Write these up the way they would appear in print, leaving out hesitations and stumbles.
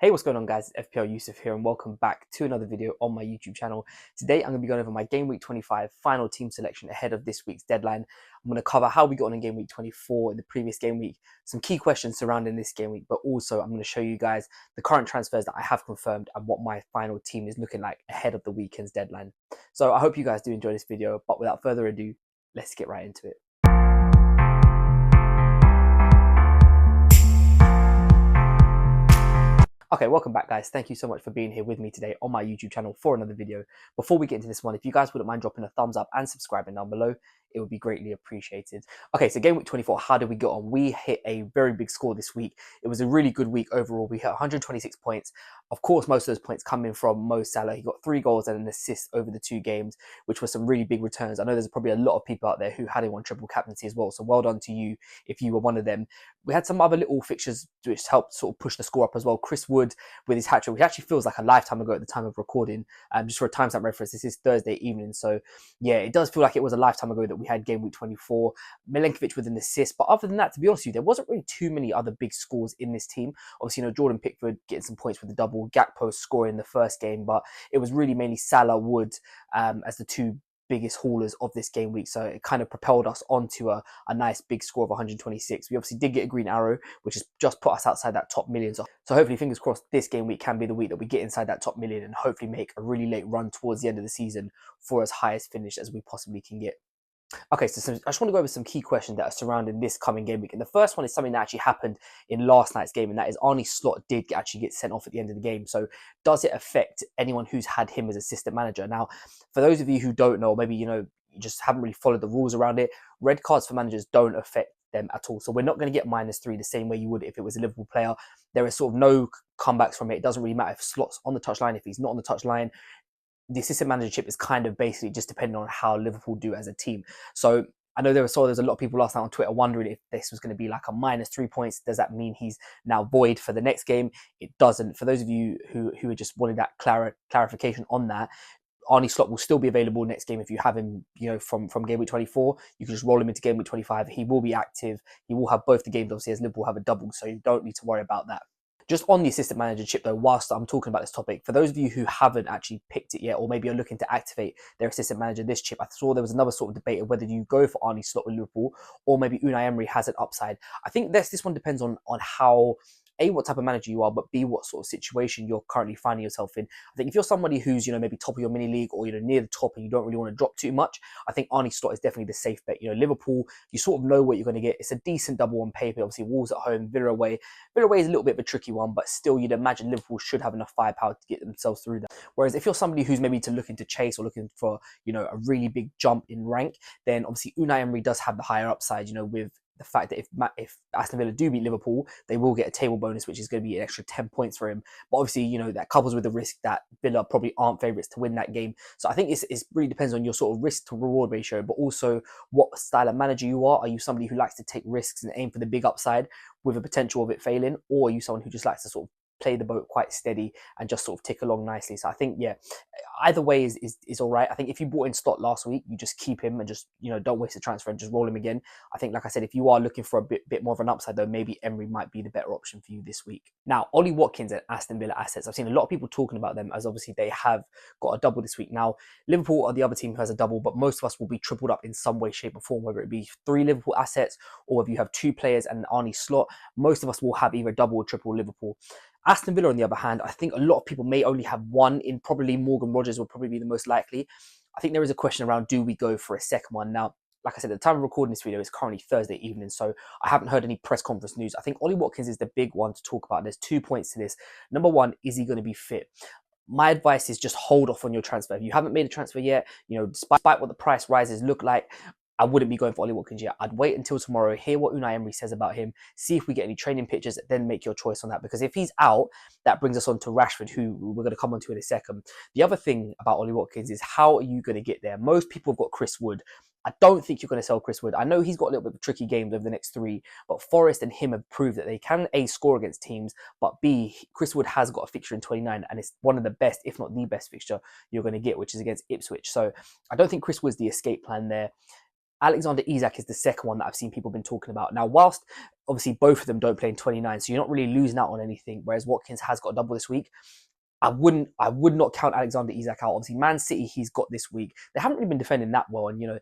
Hey, what's going on, guys? It's FPL Yusuf here, and welcome back to another video on my YouTube channel. Today, I'm going to be going over my Game Week 25 final team selection ahead of this week's deadline. I'm going to cover how we got on in Game Week 24 in the previous game week, some key questions surrounding this game week, but also I'm going to show you guys the current transfers that I have confirmed and what my final team is looking like ahead of the weekend's deadline. So I hope you guys do enjoy this video, but without further ado, let's get right into it. Okay, welcome back, guys. Thank you so much for being here with me today on my YouTube channel for another video. Before we get into this one, if you guys wouldn't mind dropping a thumbs up and subscribing down below, it would be greatly appreciated. Okay, so game week 24, how did we get on? We hit a very big score this week. It was a really good week overall. We hit 126 points. Of course, most of those points coming from Mo Salah. He got 3 goals and an assist over the 2 games, which was some really big returns. I know there's probably a lot of people out there who had him on triple captaincy as well, so well done to you if you were one of them. We had some other little fixtures which helped sort of push the score up as well. Chris Wood with his hat trick, which actually feels like a lifetime ago at the time of recording. Just for a timestamp reference, this is Thursday evening, so yeah, it does feel like it was a lifetime ago that we had game week 24. Milenkovic with an assist, but other than that, to be honest with you, there wasn't really too many other big scores in this team. Obviously, Jordan Pickford getting some points with the double, Gakpo scoring the first game, but it was really mainly Salah, Wood as the two biggest haulers of this game week, so it kind of propelled us onto a nice big score of 126. We obviously did get a green arrow, which has just put us outside that top million, so hopefully, fingers crossed, this game week can be the week that we get inside that top million and hopefully make a really late run towards the end of the season for as high as finish as we possibly can get. Okay, so I just want to go over some key questions that are surrounding this coming game week. And the first one is something that actually happened in last night's game, and that is Arne Slot did actually get sent off at the end of the game. So does it affect anyone who's had him as assistant manager? Now, for those of you who don't know, maybe, you just haven't really followed the rules around it, red cards for managers don't affect them at all. So we're not going to get -3 the same way you would if it was a Liverpool player. There is sort of no comebacks from it. It doesn't really matter if Slot's on the touchline, if he's not on the touchline. The assistant managership is kind of basically just depending on how Liverpool do as a team. So I know there's a lot of people last night on Twitter wondering if this was going to be like a -3 points. Does that mean he's now void for the next game? It doesn't. For those of you who are just wanting that clarification on that, Arne Slot will still be available next game if you have him, from game week 24. You can just roll him into game week 25. He will be active. He will have both the games, obviously, as Liverpool have a double, so you don't need to worry about that. Just on the assistant manager chip, though, whilst I'm talking about this topic, for those of you who haven't actually picked it yet, or maybe are looking to activate their assistant manager this chip, I saw there was another sort of debate of whether you go for Arne Slot with Liverpool, or maybe Unai Emery has an upside. I think this one depends on how, A, what type of manager you are, but B, what sort of situation you're currently finding yourself in. I think if you're somebody who's, maybe top of your mini league, or, near the top and you don't really want to drop too much, I think Arne Slot is definitely the safe bet. Liverpool, you sort of know what you're going to get. It's a decent double on paper. Obviously, Wolves at home, Villa away. Villa away is a little bit of a tricky one, but still, you'd imagine Liverpool should have enough firepower to get themselves through that. Whereas if you're somebody who's maybe looking to chase or looking for, a really big jump in rank, then obviously Unai Emery does have the higher upside, with the fact that if Aston Villa do beat Liverpool, they will get a table bonus, which is going to be an extra 10 points for him. But obviously, that couples with the risk that Villa probably aren't favourites to win that game. So I think it really depends on your sort of risk to reward ratio, but also what style of manager you are. Are you somebody who likes to take risks and aim for the big upside with a potential of it failing? Or are you someone who just likes to sort of play the boat quite steady and just sort of tick along nicely? So I think, yeah, either way is all right. I think if you bought in Slot last week, you just keep him and just, don't waste the transfer and just roll him again. I think, like I said, if you are looking for a bit more of an upside, though, maybe Emery might be the better option for you this week. Now, Ollie Watkins and Aston Villa assets. I've seen a lot of people talking about them, as obviously they have got a double this week. Now, Liverpool are the other team who has a double, but most of us will be tripled up in some way, shape or form, whether it be 3 Liverpool assets or if you have 2 players and Arne Slot. Most of us will have either double or triple Liverpool. Aston Villa, on the other hand, I think a lot of people may only have one in. Probably Morgan Rogers will probably be the most likely. I think there is a question around, do we go for a second one? Now, like I said, at the time of recording this video, it's currently Thursday evening, so I haven't heard any press conference news. I think Ollie Watkins is the big one to talk about. There's 2 points to this. Number one, is he going to be fit? My advice is just hold off on your transfer. If you haven't made a transfer yet, despite what the price rises look like, I wouldn't be going for Ollie Watkins yet. I'd wait until tomorrow, hear what Unai Emery says about him, see if we get any training pictures, then make your choice on that. Because if he's out, that brings us on to Rashford, who we're going to come on to in a second. The other thing about Ollie Watkins is, how are you going to get there? Most people have got Chris Wood. I don't think you're going to sell Chris Wood. I know he's got a little bit of tricky games over the next 3, but Forest and him have proved that they can, A, score against teams, but B, Chris Wood has got a fixture in 29, and it's one of the best, if not the best fixture you're going to get, which is against Ipswich. So I don't think Chris Wood's the escape plan there. Alexander Isak is the second one that I've seen people been talking about. Now, whilst obviously both of them don't play in 29, so you're not really losing out on anything, whereas Watkins has got a double this week. I would not count Alexander Isak out. Obviously, Man City he's got this week. They haven't really been defending that well, and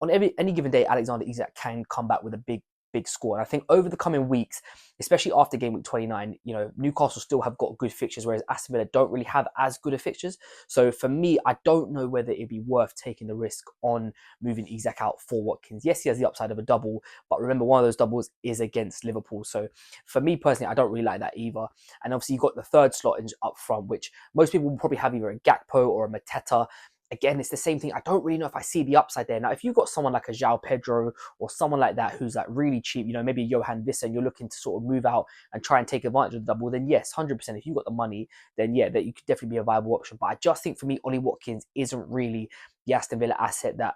on any given day, Alexander Isak can come back with a big score. And I think over the coming weeks, especially after game week 29, Newcastle still have got good fixtures, whereas Aston Villa don't really have as good of fixtures. So for me, I don't know whether it'd be worth taking the risk on moving Isak out for Watkins. Yes, he has the upside of a double, but remember, one of those doubles is against Liverpool. So for me personally, I don't really like that either. And obviously, you've got the third slot up front, which most people will probably have either a Gakpo or a Mateta. Again, it's the same thing. I don't really know if I see the upside there. Now, if you've got someone like a João Pedro or someone like that who's like really cheap, maybe a Johan Vissa, and you're looking to sort of move out and try and take advantage of the double, then yes, 100%. If you've got the money, then yeah, that you could definitely be a viable option. But I just think for me, Ollie Watkins isn't really the Aston Villa asset that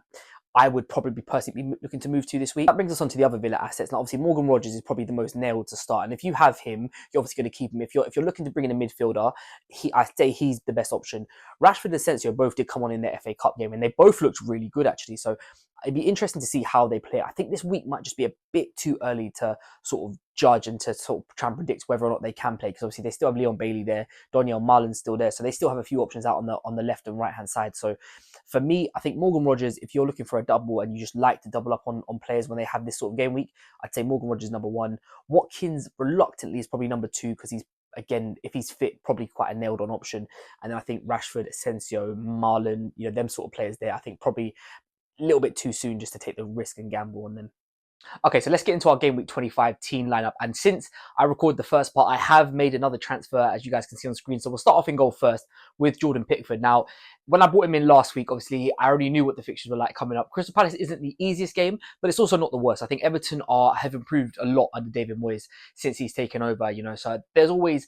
I would probably personally be looking to move to this week. That brings us on to the other Villa assets. Now, obviously, Morgan Rogers is probably the most nailed to start. And if you have him, you're obviously going to keep him. If you're looking to bring in a midfielder, I say he's the best option. Rashford and Asensio both did come on in the FA Cup game, and they both looked really good, actually. So it'd be interesting to see how they play. I think this week might just be a bit too early to sort of judge and to sort of try and predict whether or not they can play, because obviously they still have Leon Bailey there, Daniel Marlin's still there, so they still have a few options out on the left and right hand side. So for me, I think Morgan Rogers, if you're looking for a double and you just like to double up on players when they have this sort of game week, I'd say Morgan Rogers number one. Watkins reluctantly is probably number two, because he's, again, if he's fit, probably quite a nailed on option. And then I think Rashford, Asensio, Marlon, them sort of players there, I think probably a little bit too soon just to take the risk and gamble on them. Okay, so let's get into our game week 25 team lineup. And since I recorded the first part, I have made another transfer, as you guys can see on screen. So we'll start off in goal first with Jordan Pickford. Now, when I brought him in last week, obviously, I already knew what the fixtures were like coming up. Crystal Palace isn't the easiest game, but it's also not the worst. I think Everton have improved a lot under David Moyes since he's taken over, So there's always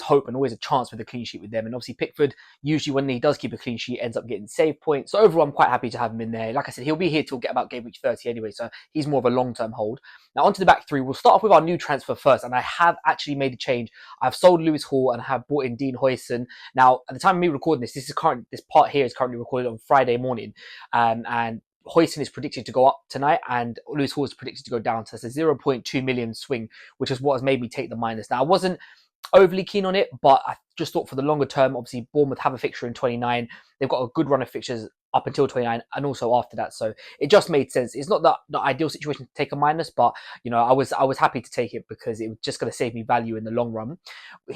hope and always a chance with a clean sheet with them. And obviously, Pickford, usually when he does keep a clean sheet, ends up getting save points. So overall, I'm quite happy to have him in there. Like I said, he'll be here till get about game week 30 anyway, so he's more of a long-term hold. Now, onto the back three. We'll start off with our new transfer first, and I have actually made a change. I've sold Lewis Hall and have brought in Dean Huijsen. Now, at the time of me recording this, this part here is currently recorded on Friday morning, and Huijsen is predicted to go up tonight, and Lewis Hall is predicted to go down. So it's a 0.2 million swing, which is what has made me take the minus. Now, I wasn't overly keen on it, but I just thought for the longer term, obviously Bournemouth have a fixture in 29. They've got a good run of fixtures up until 29 and also after that, so it just made sense. It's not the ideal situation to take a minus, but I was happy to take it because it was just going to save me value in the long run.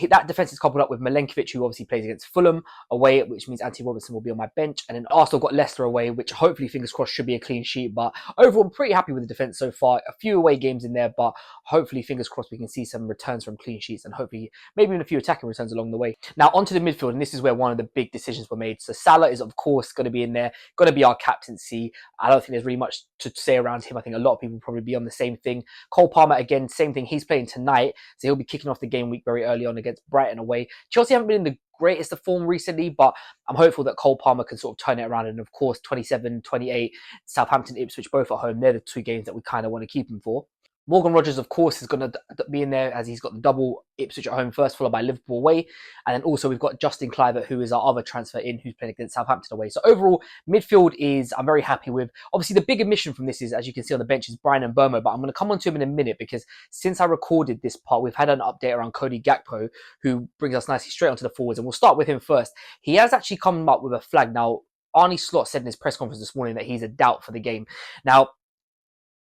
That defense is coupled up with Milenkovic, who obviously plays against Fulham away, which means Anthony Robinson will be on my bench, and then Arsenal got Leicester away, which hopefully, fingers crossed, should be a clean sheet. But overall, I'm pretty happy with the defense so far. A few away games in there, but hopefully, fingers crossed, we can see some returns from clean sheets and hopefully maybe even a few attacking returns along the way. Now onto the midfield, and this is where one of the big decisions were made. So Salah is of course going to be in there, going to be our captaincy. I don't think there's really much to say around him. I think a lot of people will probably be on the same thing. Cole Palmer, again, same thing. He's playing tonight, so he'll be kicking off the game week very early on against Brighton away. Chelsea haven't been in the greatest of form recently, but I'm hopeful that Cole Palmer can sort of turn it around. And of course, 27, 28, Southampton, Ipswich, both at home. They're the two games that we kind of want to keep him for. Morgan Rogers, of course, is going to be in there as he's got the double Ipswich at home first, followed by Liverpool away. And then also we've got Justin Kluivert, who is our other transfer in, who's playing against Southampton away. So overall, midfield I'm very happy with. Obviously, the big omission from this is, as you can see on the bench, is Brian Mbeumo, but I'm going to come on to him in a minute because since I recorded this part, we've had an update around Cody Gakpo, who brings us nicely straight onto the forwards. And we'll start with him first. He has actually come up with a flag. Now, Arne Slot said in his press conference this morning that he's a doubt for the game. Now,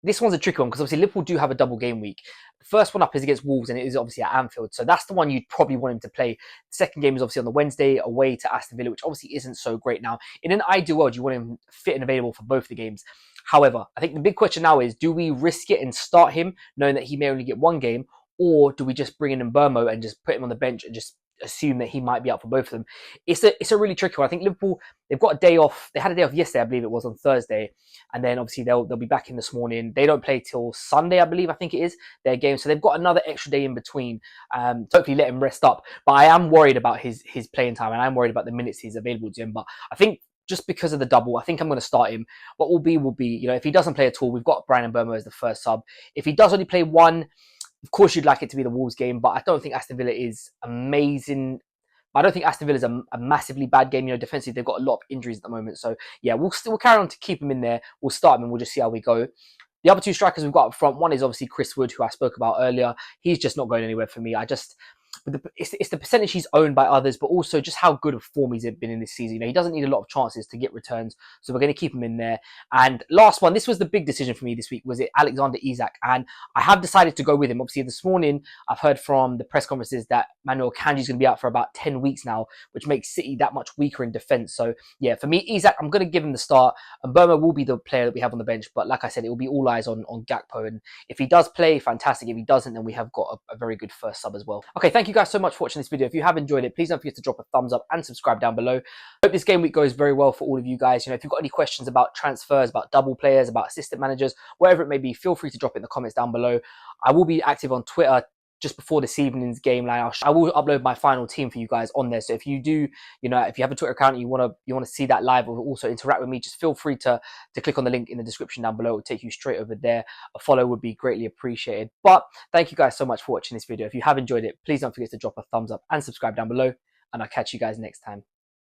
this one's a tricky one because obviously Liverpool do have a double game week. The first one up is against Wolves, and it is obviously at Anfield. So that's the one you'd probably want him to play. The second game is obviously on the Wednesday away to Aston Villa, which obviously isn't so great. Now, in an ideal world, you want him fit and available for both the games. However, I think the big question now is, do we risk it and start him knowing that he may only get one game, or do we just bring in Mbeumo and just put him on the bench and just assume that he might be out for both of them? It's a really tricky one. I think Liverpool, they've got a day off. They had a day off yesterday, I believe it was on Thursday, and then obviously they'll be back in this morning. They don't play till Sunday, I believe. I think it is their game, so they've got another extra day in between. Hopefully let him rest up. But I am worried about his playing time, and I'm worried about the minutes he's available to him. But I think just because of the double, I think I'm going to start him. What will be, if he doesn't play at all, we've got Brian Mbeumo as the first sub. If he does only play one, of course you'd like it to be the Wolves game, but I don't think Aston Villa is amazing. But I don't think Aston Villa is a massively bad game. You know, defensively, they've got a lot of injuries at the moment. So, yeah, we'll carry on to keep him in there. We'll start him and we'll just see how we go. The other two strikers we've got up front, one is obviously Chris Wood, who I spoke about earlier. He's just not going anywhere for me. It's the percentage he's owned by others, but also just how good of form he's been in this season. You know, he doesn't need a lot of chances to get returns, so we're going to keep him in there. And last one, this was the big decision for me this week, was it Alexander Isak? And I have decided to go with him. Obviously, this morning, I've heard from the press conferences that Manuel Kanji's going to be out for about 10 weeks now, which makes City that much weaker in defence. So, yeah, for me, Isak, I'm going to give him the start. And Burma will be the player that we have on the bench. But like I said, it will be all eyes on Gakpo. And if he does play, fantastic. If he doesn't, then we have got a very good first sub as well. Okay, thank you guys so much for watching this video. If you have enjoyed it, please don't forget to drop a thumbs up and subscribe down below. Hope this game week goes very well for all of you guys. You know, if you've got any questions about transfers, about double players, about assistant managers, whatever it may be, feel free to drop it in the comments down below. I will be active on Twitter just before this evening's game. Like I will upload my final team for you guys on there. So if you do, you know, if you have a Twitter account and you want to see that live or also interact with me, just feel free to click on the link in the description down below. It will take you straight over there. A follow would be greatly appreciated. But thank you guys so much for watching this video. If you have enjoyed it, please don't forget to drop a thumbs up and subscribe down below. And I'll catch you guys next time.